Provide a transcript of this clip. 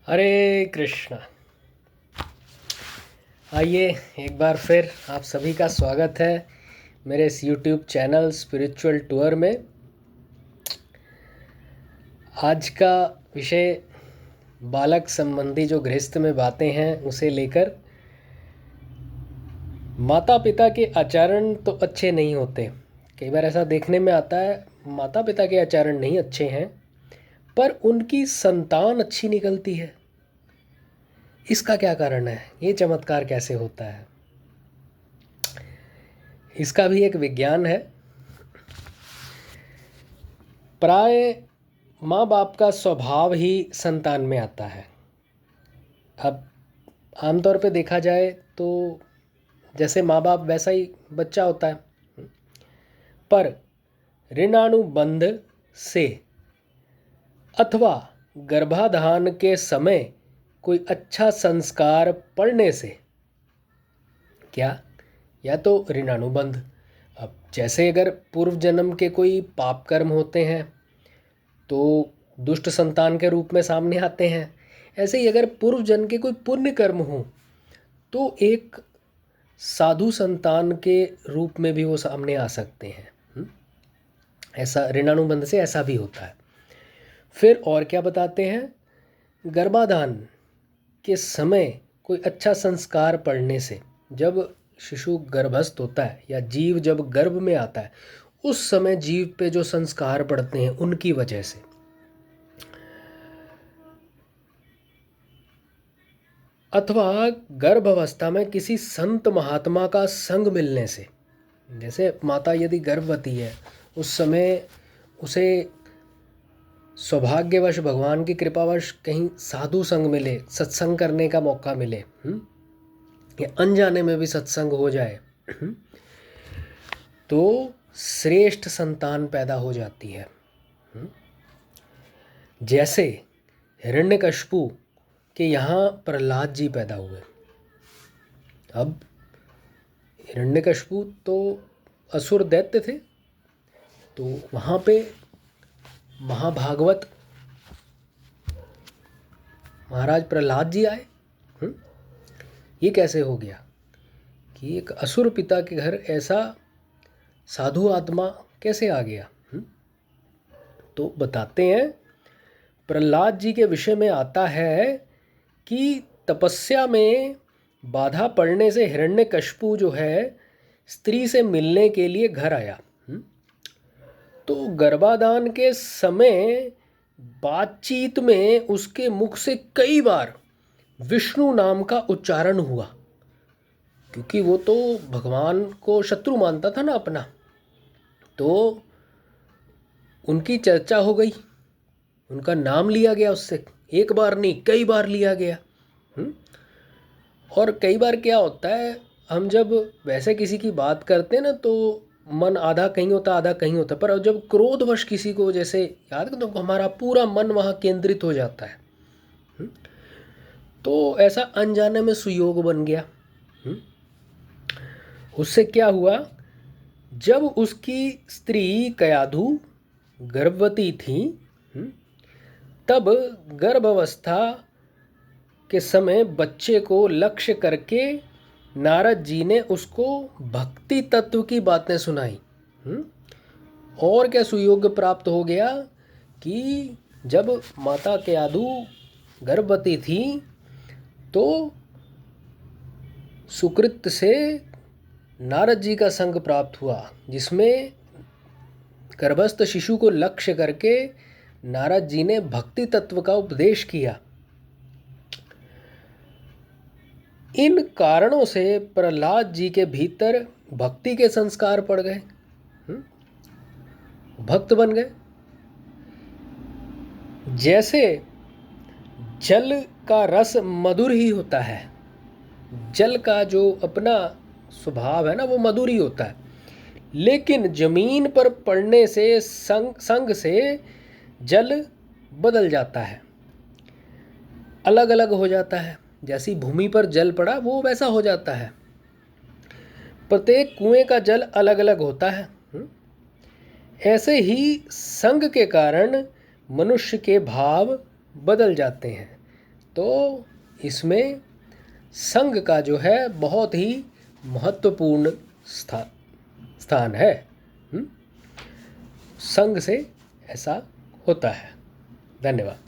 हरे कृष्णा। आइए एक बार फिर आप सभी का स्वागत है मेरे इस YouTube चैनल स्पिरिचुअल टूर में। आज का विषय बालक संबंधी जो गृहस्थ में बातें हैं उसे लेकर। माता पिता के आचरण तो अच्छे नहीं होते। कई बार ऐसा देखने में आता है माता पिता के आचरण नहीं अच्छे हैं पर उनकी संतान अच्छी निकलती है। इसका क्या कारण है? ये चमत्कार कैसे होता है? इसका भी एक विज्ञान है। प्राय माँ बाप का स्वभाव ही संतान में आता है। अब आमतौर पे देखा जाए तो जैसे माँ बाप वैसा ही बच्चा होता है, पर ऋणानुबंध से अथवा गर्भाधान के समय कोई अच्छा संस्कार पड़ने से, क्या या तो ऋणानुबंध, अब जैसे अगर पूर्व जन्म के कोई पाप कर्म होते हैं तो दुष्ट संतान के रूप में सामने आते हैं, ऐसे ही अगर पूर्व जन्म के कोई पुण्य कर्म हो तो एक साधु संतान के रूप में भी वो सामने आ सकते हैं। ऐसा ऋणानुबंध से ऐसा भी होता है। फिर और क्या बताते हैं? गर्भाधान के समय कोई अच्छा संस्कार पड़ने से, जब शिशु गर्भस्थ होता है या जीव जब गर्भ में आता है उस समय जीव पे जो संस्कार पड़ते हैं उनकी वजह से, अथवा गर्भावस्था में किसी संत महात्मा का संग मिलने से। जैसे माता यदि गर्भवती है उस समय उसे सौभाग्यवश भगवान की कृपावश कहीं साधु संग मिले, सत्संग करने का मौका मिले, या अनजाने में भी सत्संग हो जाए, तो श्रेष्ठ संतान पैदा हो जाती है। जैसे हिरण्यकश्यपु के यहाँ प्रहलाद जी पैदा हुए। अब हिरण्यकश्यपु तो असुर दैत्य थे, तो वहाँ पे महाभागवत महाराज प्रहलाद जी आए। ये कैसे हो गया कि एक असुर पिता के घर ऐसा साधु आत्मा कैसे आ गया? तो बताते हैं, प्रहलाद जी के विषय में आता है कि तपस्या में बाधा पड़ने से हिरण्यकश्यपु जो है स्त्री से मिलने के लिए घर आया। तो गर्भाधान के समय बातचीत में उसके मुख से कई बार विष्णु नाम का उच्चारण हुआ, क्योंकि वो तो भगवान को शत्रु मानता था ना अपना, तो उनकी चर्चा हो गई, उनका नाम लिया गया उससे। एक बार नहीं कई बार लिया गया। और कई बार क्या होता है, हम जब वैसे किसी की बात करते हैं ना तो मन आधा कहीं होता आधा कहीं होता, पर जब क्रोधवश किसी को जैसे याद करते तो हमारा पूरा मन वहाँ केंद्रित हो जाता है। तो ऐसा अनजाने में सुयोग बन गया। उससे क्या हुआ, जब उसकी स्त्री कयाधु गर्भवती थी तब गर्भावस्था के समय बच्चे को लक्ष्य करके नारद जी ने उसको भक्ति तत्व की बातें सुनाई। और क्या सुयोग प्राप्त हो गया कि जब माता कयाधु गर्भवती थी तो सुकृत से नारद जी का संग प्राप्त हुआ, जिसमें गर्भस्थ शिशु को लक्ष्य करके नारद जी ने भक्ति तत्व का उपदेश किया। इन कारणों से प्रहलाद जी के भीतर भक्ति के संस्कार पड़ गए, भक्त बन गए। जैसे जल का रस मधुर ही होता है, जल का जो अपना स्वभाव है ना वो मधुर ही होता है, लेकिन जमीन पर पड़ने से संग से जल बदल जाता है, अलग अलग हो जाता है। जैसी भूमि पर जल पड़ा वो वैसा हो जाता है। प्रत्येक कुएं का जल अलग अलग होता है। ऐसे ही संग के कारण मनुष्य के भाव बदल जाते हैं। तो इसमें संघ का जो है बहुत ही महत्वपूर्ण स्थान है। संघ से ऐसा होता है। धन्यवाद।